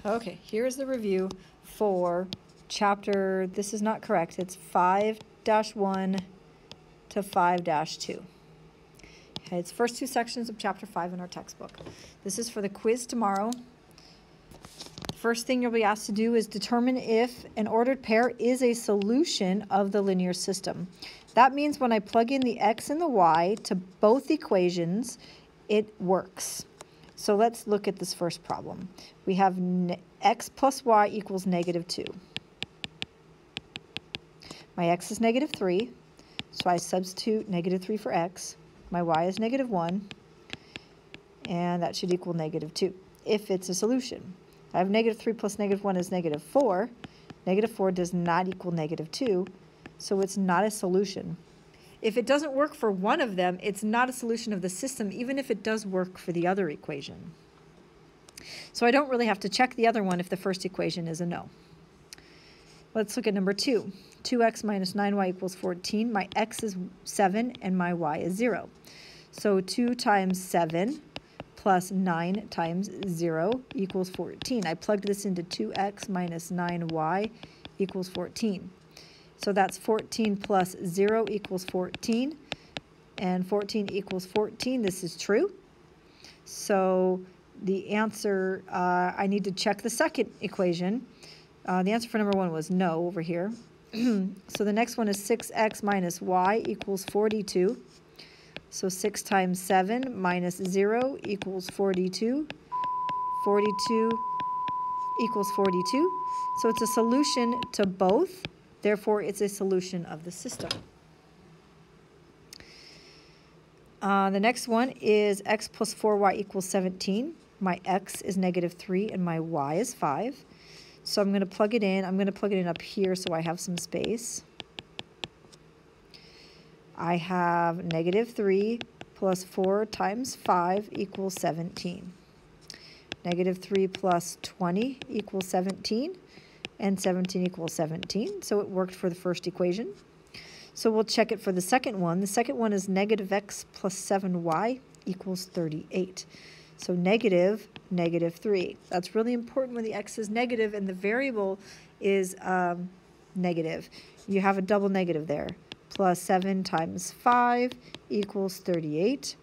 Okay, here's the review for chapter, this is not correct, it's 5-1 to 5-2. Okay, it's first two sections of chapter 5 in our textbook. This is for the quiz tomorrow. First thing you'll be asked to do is determine if an ordered pair is a solution of the linear system. That means when I plug in the x and the y to both equations, it works. So let's look at this first problem. We have x plus y equals -2. My x is -3, so I substitute -3 for x. My y is -1, and that should equal -2 if it's a solution. I have -3 plus -1 is -4. -4 does not equal -2, so it's not a solution. If it doesn't work for one of them, it's not a solution of the system, even if it does work for the other equation. So I don't really have to check the other one if the first equation is a no. Let's look at number 2. 2x minus 9y equals 14. My x is 7 and my y is 0. So 2 times 7 plus 9 times 0 equals 14. I plugged this into 2x minus 9y equals 14. So that's 14 plus 0 equals 14, and 14 equals 14. This is true. So the answer, I need to check the second equation. The answer for number 1 was no over here. So the next one is 6x minus y equals 42. So 6 times 7 minus 0 equals 42. 42 equals 42. So it's a solution to both. Therefore, it's a solution of the system. The next one is x plus 4y equals 17. My x is -3 and my y is 5. So I'm going to plug it in. I'm going to plug it in up here so I have some space. I have -3 plus 4 times 5 equals 17. -3 plus 20 equals 17. And 17 equals 17, so it worked for the first equation. So we'll check it for the second one. The second one is -x plus 7y equals 38. So -3. That's really important when the x is negative and the variable is negative. You have a double negative there. Plus 7 times 5 equals 38.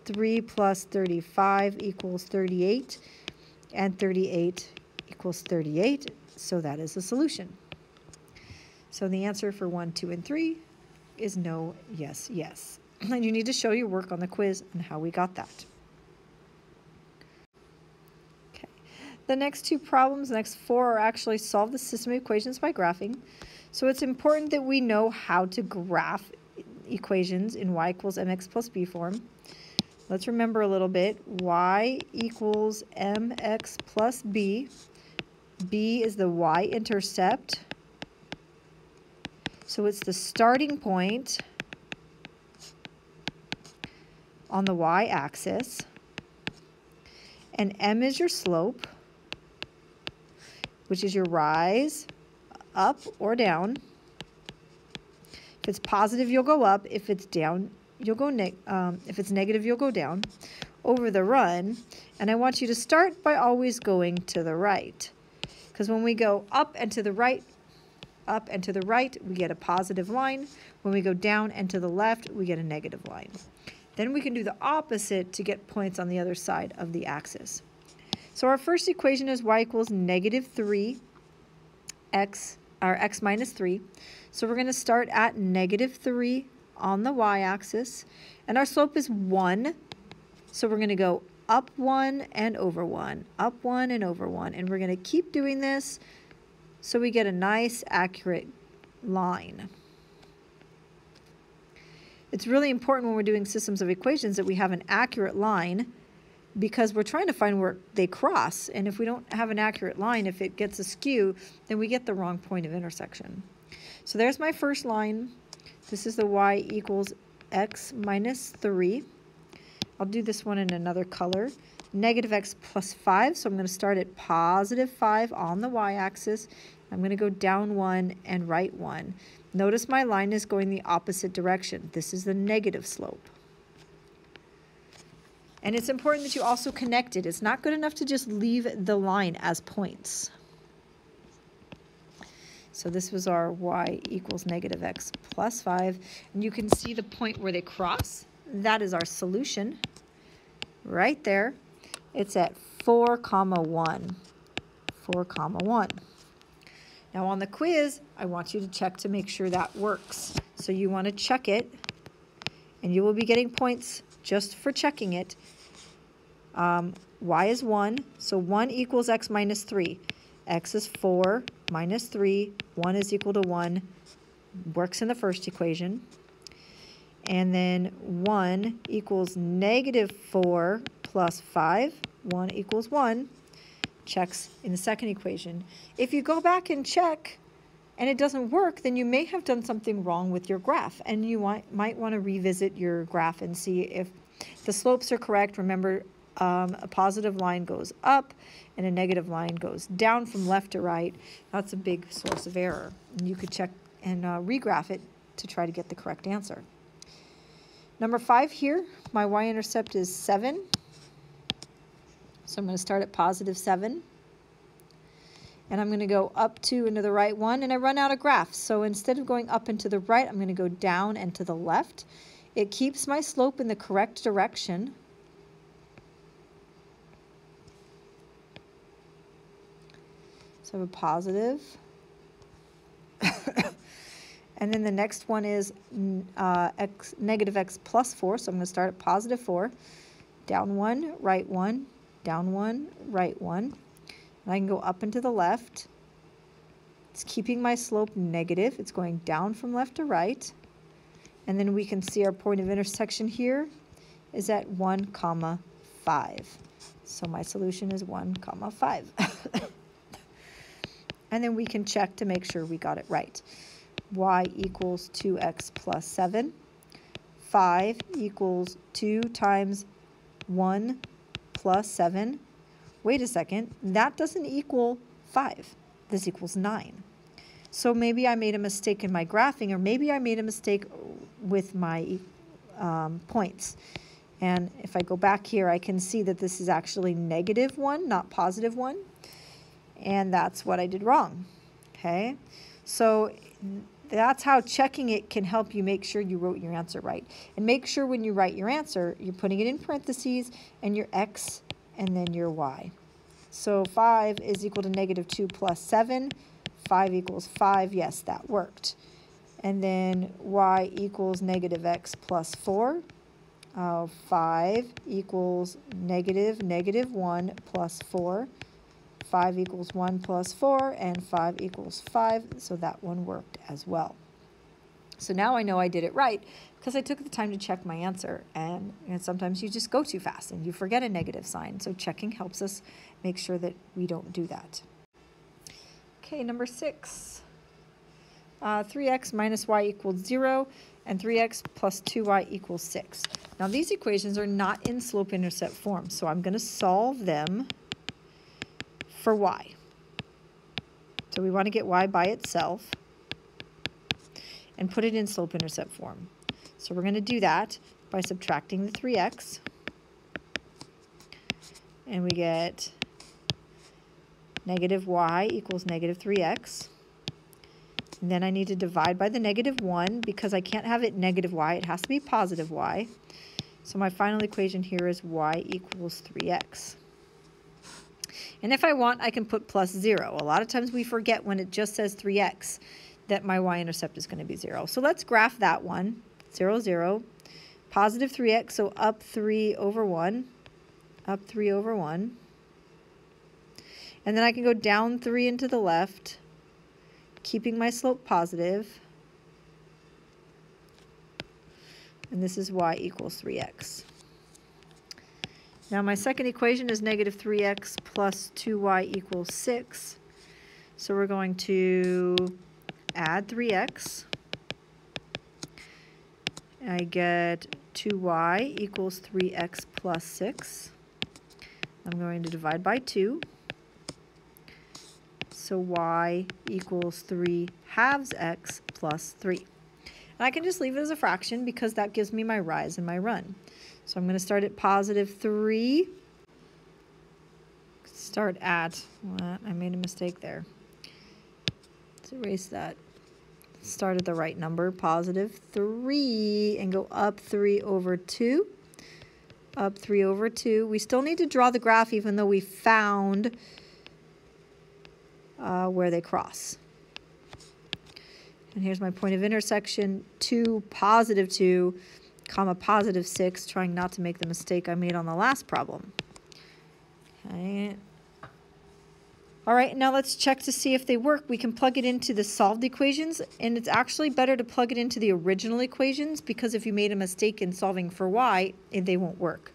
3 plus 35 equals 38. And 38 equals 38. So that is a solution. So the answer for 1, 2, and 3 is no, yes, yes. And you need to show your work on the quiz and how we got that. Okay. The next two problems, the next 4, are actually solve the system of equations by graphing. So it's important that we know how to graph equations in y equals mx plus b form. Let's remember a little bit. Y equals mx plus b. B is the y-intercept, so it's the starting point on the y-axis, and m is your slope, which is your rise, up or down. If it's positive, you'll go up. If it's down, you'll go if it's negative, you'll go down over the run. And I want you to start by always going to the right. Because when we go up and to the right, we get a positive line. When we go down and to the left, we get a negative line. Then we can do the opposite to get points on the other side of the axis. So our first equation is y equals -3 x, or x minus 3. So we're going to start at -3 on the y-axis, and our slope is 1. So we're going to go up 1 and over 1, up 1 and over 1. And we're going to keep doing this so we get a nice, accurate line. It's really important when we're doing systems of equations that we have an accurate line, because we're trying to find where they cross. And if we don't have an accurate line, if it gets askew, then we get the wrong point of intersection. So there's my first line. This is the y equals x minus 3. I'll do this one in another color. -x plus 5, so I'm going to start at +5 on the y-axis. I'm going to go down 1 and right 1. Notice my line is going the opposite direction. This is the negative slope. And it's important that you also connect it. It's not good enough to just leave the line as points. So this was our y equals negative x plus 5. And you can see the point where they cross. That is our solution right there. It's at 4, 1. 4, 1. Now on the quiz, I want you to check to make sure that works. So you want to check it, and you will be getting points just for checking it. Y is 1, so 1 equals x minus 3. X is 4 minus 3. 1 is equal to 1. Works in the first equation. And then 1 equals negative 4 plus 5. 1 equals 1. Checks in the second equation. If you go back and check and it doesn't work, then you may have done something wrong with your graph, and you might want to revisit your graph and see if the slopes are correct. Remember, a positive line goes up and a negative line goes down from left to right. That's a big source of error. And you could check and regraph it to try to get the correct answer. Number 5 here, my y-intercept is 7. So I'm going to start at positive 7. And I'm going to go up 2 into the right 1, and I run out of graphs. So instead of going up and to the right, I'm going to go down and to the left. It keeps my slope in the correct direction. So I have a positive. And then the next one is negative x plus 4. So I'm going to start at positive 4. Down 1, right 1, down 1, right 1. And I can go up and to the left. It's keeping my slope negative. It's going down from left to right. And then we can see our point of intersection here is at 1, 5. So my solution is 1, 5. And then we can check to make sure we got it right. Y equals 2x plus 7. 5 equals 2 times 1 plus 7. Wait a second, that doesn't equal 5. This equals 9. So maybe I made a mistake in my graphing, or maybe I made a mistake with my points. And if I go back here, I can see that this is actually negative 1, not positive 1. And that's what I did wrong. Okay, so that's how checking it can help you make sure you wrote your answer right. And make sure when you write your answer, you're putting it in parentheses and your x and then your y. So 5 is equal to negative 2 plus 7. 5 equals 5. Yes, that worked. And then y equals negative x plus 4. 5 equals negative 1 plus 4. 5 equals 1 plus 4, and 5 equals 5, so that one worked as well. So now I know I did it right because I took the time to check my answer, and sometimes you just go too fast and you forget a negative sign, so checking helps us make sure that we don't do that. Okay, number 6. 3x minus y equals 0, and 3x plus 2y equals 6. Now these equations are not in slope-intercept form, so I'm going to solve them for y. So we want to get y by itself and put it in slope-intercept form. So we're going to do that by subtracting the 3x. And we get negative y equals negative 3x. And then I need to divide by the negative 1 because I can't have it negative y. It has to be positive y. So my final equation here is y equals 3x. And if I want, I can put plus 0. A lot of times we forget when it just says 3x that my y-intercept is going to be 0. So let's graph that one. 0, 0. Positive 3x, so up 3 over 1. Up 3 over 1. And then I can go down 3 into the left, keeping my slope positive. And this is y equals 3x. Now my second equation is negative 3x plus 2y equals 6. So we're going to add 3x. I get 2y equals 3x plus 6. I'm going to divide by 2. So y equals 3 halves x plus 3. And I can just leave it as a fraction because that gives me my rise and my run. So I'm going to start at positive 3. Start at, well, I made a mistake there. Let's erase that. Start at the right number, positive 3, and go up 3 over 2. Up 3 over 2. We still need to draw the graph even though we found where they cross. And here's my point of intersection, 2, positive 2, comma, positive 6, trying not to make the mistake I made on the last problem. Okay. All right, now let's check to see if they work. We can plug it into the solved equations, and it's actually better to plug it into the original equations because if you made a mistake in solving for y, they won't work.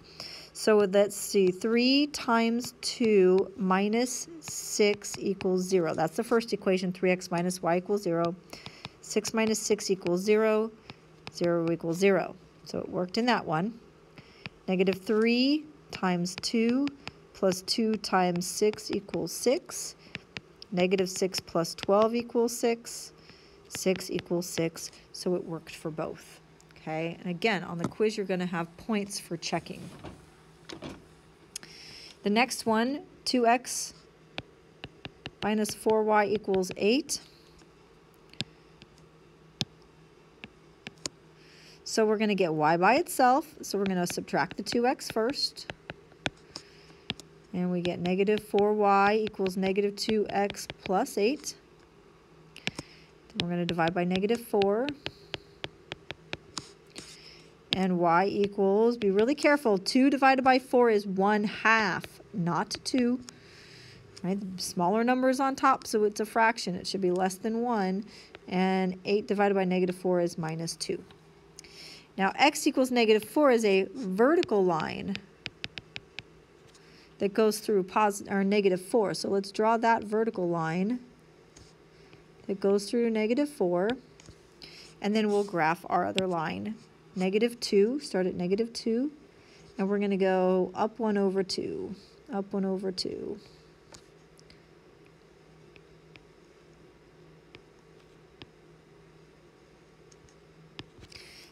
So let's see, 3 times 2 minus 6 equals 0. That's the first equation, 3x minus y equals 0. 6 minus 6 equals 0. 0 equals 0. So it worked in that one. Negative 3 times 2 plus 2 times 6 equals 6. Negative 6 plus 12 equals 6. 6 equals 6. So it worked for both. Okay, and again, on the quiz, you're going to have points for checking. The next one, 2x minus 4y equals 8. So we're going to get y by itself. So we're going to subtract the 2x first. And we get negative 4y equals negative 2x plus 8. Then we're going to divide by negative 4. And y equals, be really careful, 2 divided by 4 is 1/2, not 2. Right? The smaller number is on top, so it's a fraction. It should be less than 1. And 8 divided by negative 4 is minus 2. Now, x equals negative 4 is a vertical line that goes through negative 4. So let's draw that vertical line that goes through negative 4. And then we'll graph our other line. Negative 2, start at negative 2. And we're going to go up 1 over 2. Up 1 over 2.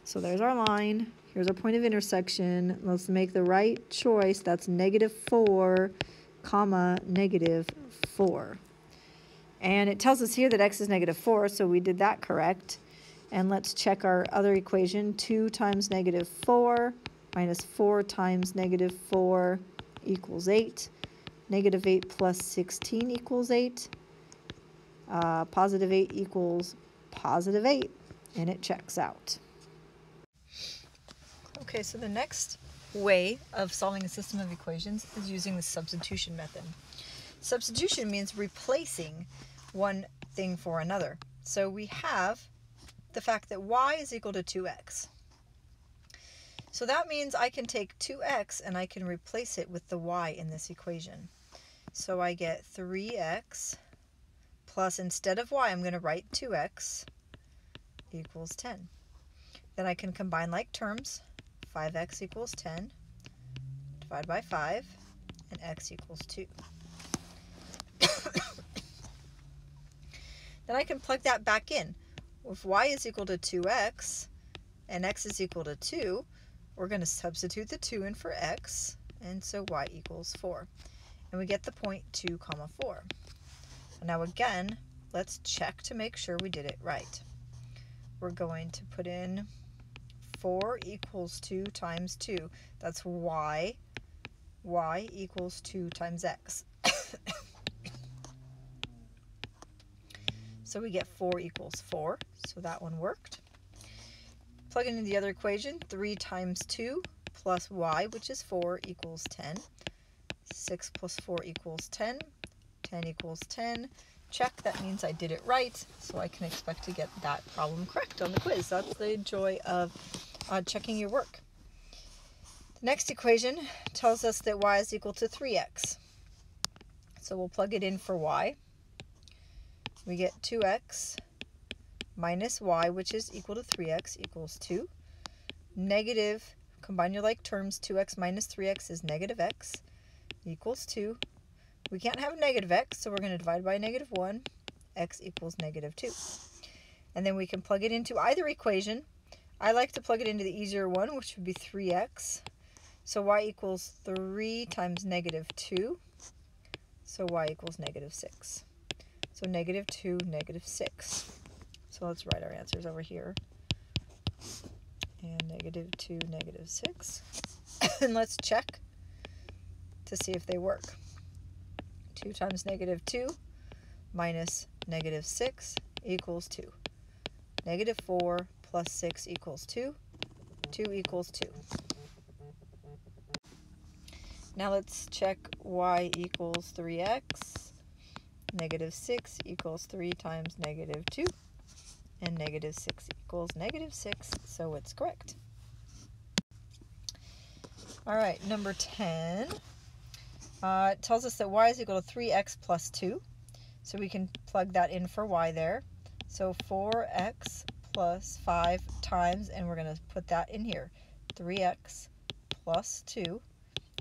So there's our line. Here's our point of intersection. Let's make the right choice. That's negative 4, comma, negative 4. And it tells us here that x is negative 4, so we did that correct. And let's check our other equation. 2 times negative 4 minus 4 times negative 4 equals 8. Negative 8 plus 16 equals 8. Positive 8 equals positive 8. And it checks out. Okay, so the next way of solving a system of equations is using the substitution method. Substitution means replacing one thing for another. So we have the fact that y is equal to 2x. So that means I can take 2x and I can replace it with the y in this equation. So I get 3x plus, instead of y, I'm going to write 2x equals 10. Then I can combine like terms. 5x equals 10, divide by 5, and x equals 2. Then I can plug that back in. If y is equal to 2x and x is equal to 2, we're going to substitute the 2 in for x, and so y equals 4. And we get the point 2, comma 4. Now again, let's check to make sure we did it right. We're going to put in 4 equals 2 times 2. That's y. Y equals 2 times x. So we get 4 equals 4. So that one worked. Plug in the other equation. 3 times 2 plus y, which is 4, equals 10. 6 plus 4 equals 10. 10 equals 10. Check, that means I did it right, so I can expect to get that problem correct on the quiz. That's the joy of checking your work. The next equation tells us that y is equal to 3x. So we'll plug it in for y. We get 2x minus y, which is equal to 3x, equals 2. Negative, combine your like terms, 2x minus 3x is negative x, equals 2. We can't have negative x, so we're going to divide by negative 1. X equals negative 2. And then we can plug it into either equation. I like to plug it into the easier one, which would be 3x So y equals 3 times negative 2. So y equals negative 6. So negative 2, negative 6. So let's write our answers over here. And negative 2, negative 6. And let's check to see if they work. 2 times negative 2 minus negative 6 equals 2. Negative 4 plus 6 equals 2. 2 equals 2. Now let's check y equals 3x. Negative 6 equals 3 times negative 2. And negative 6 equals negative 6, so it's correct. All right, number 10. It tells us that y is equal to 3x plus 2. So we can plug that in for y there. So 4x plus 5 times, and we're going to put that in here, 3x plus 2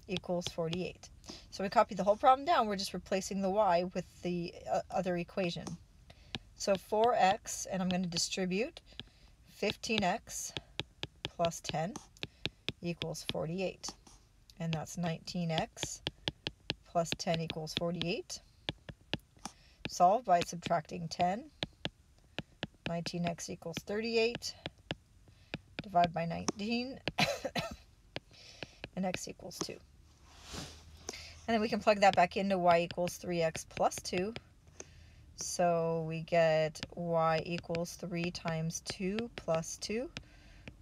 equals 48. So we copy the whole problem down. We're just replacing the y with the other equation. So 4x, and I'm going to distribute 15x plus 10 equals 48. And that's 19x plus 10 equals 48. Solve by subtracting 10. 19x equals 38. Divide by 19. And x equals 2. And then we can plug that back into y equals 3x plus 2. So we get y equals 3 times 2 plus 2.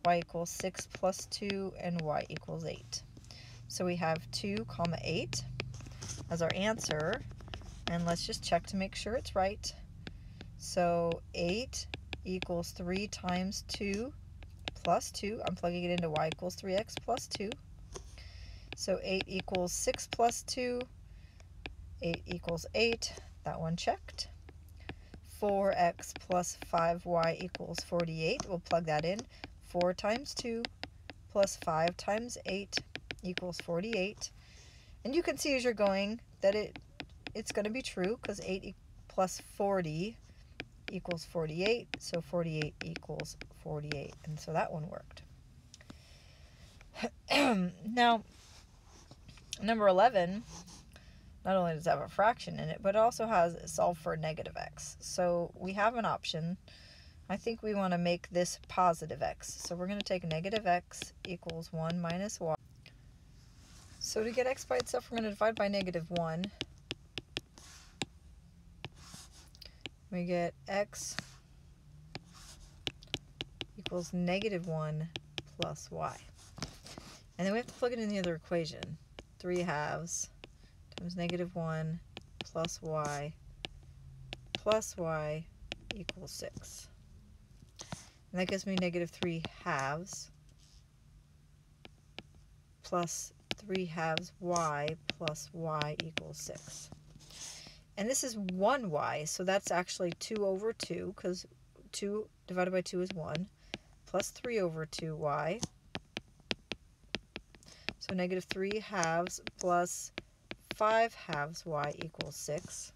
Y equals 6 plus 2, and y equals 8. So we have 2, 8 as our answer. And let's just check to make sure it's right. So 8 equals 3 times 2 plus 2. I'm plugging it into y equals 3x plus 2. So 8 equals 6 plus 2. 8 equals 8. That one checked. 4x plus 5y equals 48. We'll plug that in. 4 times 2 plus 5 times 8 equals 48. And you can see as you're going that it's going to be true, because 8 plus 40 equals 48. So 48 equals 48. And so that one worked. Now, number 11, not only does it have a fraction in it, but it also has solve for negative x. So we have an option. I think we want to make this positive x. So we're going to take negative x equals 1 minus y. So to get x by itself, we're going to divide by negative 1. We get x equals negative 1 plus y. And then we have to plug it in the other equation. 3 halves times negative 1 plus y equals 6. And that gives me negative 3 halves plus 3 halves y plus y equals 6. And this is 1y, so that's actually 2 over 2, because 2 divided by 2 is 1, plus 3 over 2y. So negative 3 halves plus 5 halves y equals 6.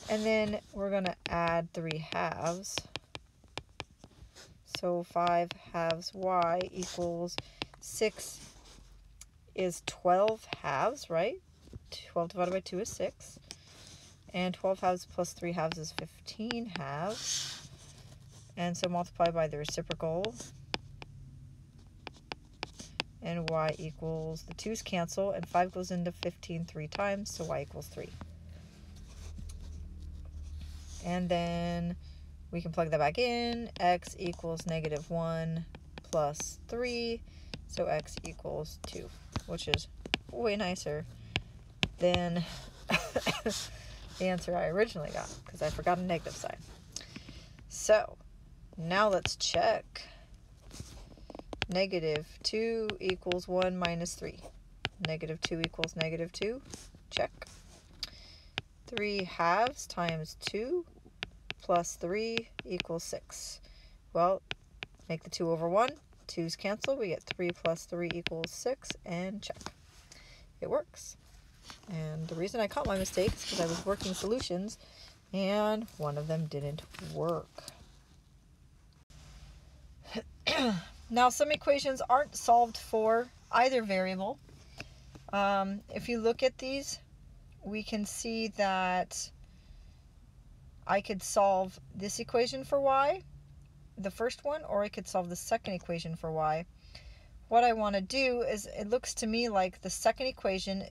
And then we're going to add 3 halves. So 5 halves y equals 6 is 12 halves, right? 12 divided by 2 is 6. And 12 halves plus 3 halves is 15 halves. And so multiply by the reciprocal. And y equals, the 2's cancel, and 5 goes into 15 3 times, so y equals 3. And then we can plug that back in. X equals negative 1 plus 3, so x equals 2, which is way nicer than the answer I originally got, because I forgot a negative sign. So now let's check. Negative 2 equals 1 minus 3. Negative 2 equals negative 2. Check. 3 halves times 2 plus 3 equals 6. Well, make the 2 over 1. 2's cancel. We get 3 plus 3 equals 6, and check. It works. And the reason I caught my mistake is because I was working solutions, and one of them didn't work. Now, some equations aren't solved for either variable. If you look at these, we can see that I could solve this equation for y, the first one, or I could solve the second equation for y. What I want to do is, it looks to me like the second equation,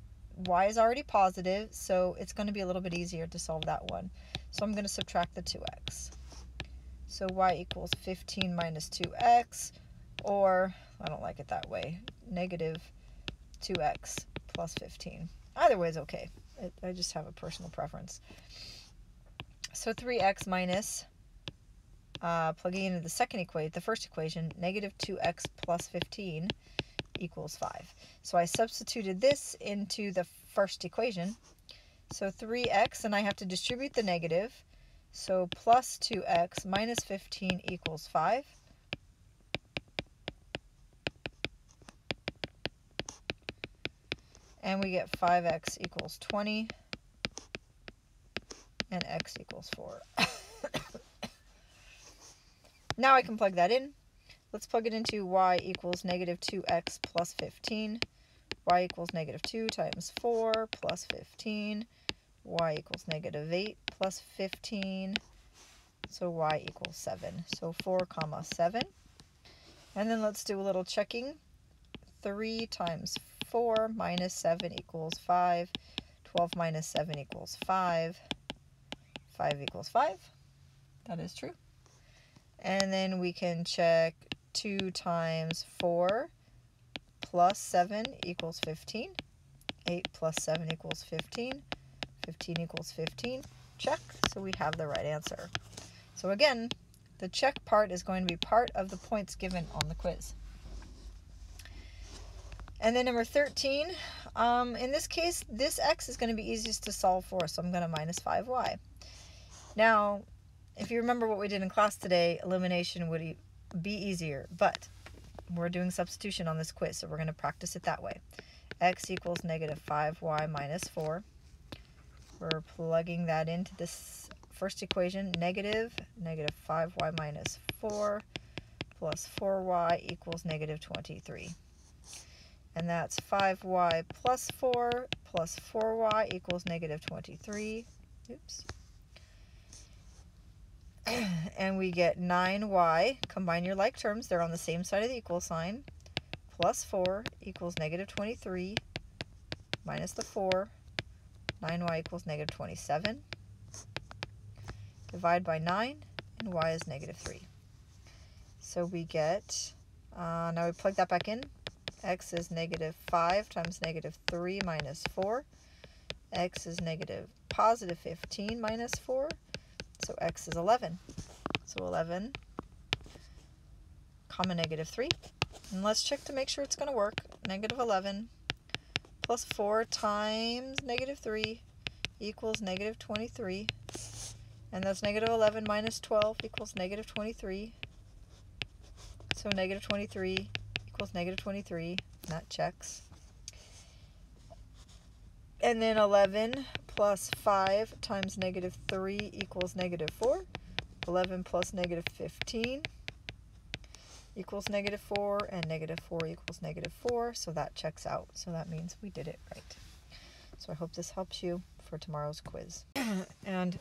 y is already positive, so it's going to be a little bit easier to solve that one. So I'm going to subtract the 2x. So y equals 15 minus 2x, or, I don't like it that way, negative 2x plus 15. Either way is okay. I just have a personal preference. So 3x minus, plugging into the second equation, the first equation, negative 2x plus 15 equals 5. So I substituted this into the first equation. So 3x, and I have to distribute the negative. So plus 2x minus 15 equals 5. And we get 5x equals 20. And x equals 4. Now I can plug that in. Let's plug it into y equals negative 2x plus 15. Y equals negative 2 times 4 plus 15. Y equals negative 8 plus 15. So y equals 7. So 4 comma 7. And then let's do a little checking. 3 times 4 minus 7 equals 5. 12 minus 7 equals 5. 5 equals 5. That is true. And then we can check 2 times 4 plus 7 equals 15. 8 plus 7 equals 15. 15 equals 15. Check. So we have the right answer. So again, the check part is going to be part of the points given on the quiz. And then number 13, in this case, this x is going to be easiest to solve for, so I'm going to minus 5y. Now, if you remember what we did in class today, elimination would be easier, but we're doing substitution on this quiz, so we're going to practice it that way. X equals negative 5y minus 4. We're plugging that into this first equation, negative 5y minus 4 plus 4y equals negative 23. And that's 5y plus 4 plus 4y equals negative 23. Oops. And we get 9y, combine your like terms, they're on the same side of the equal sign, plus 4 equals negative 23, minus the 4, 9y equals negative 27. Divide by 9, and y is negative 3. So we get, now we plug that back in. X is negative 5 times negative 3 minus 4. X is positive 15 minus 4. So x is 11. So 11, comma negative 3. And let's check to make sure it's going to work. Negative 11 plus 4 times negative 3 equals negative 23. And that's negative 11 minus 12 equals negative 23. So negative 23 equals negative 23. That checks. And then 11 plus 5 times negative 3 equals negative 4. 11 plus negative 15 equals negative 4, and negative 4 equals negative 4, so that checks out. So that means we did it right. So I hope this helps you for tomorrow's quiz. And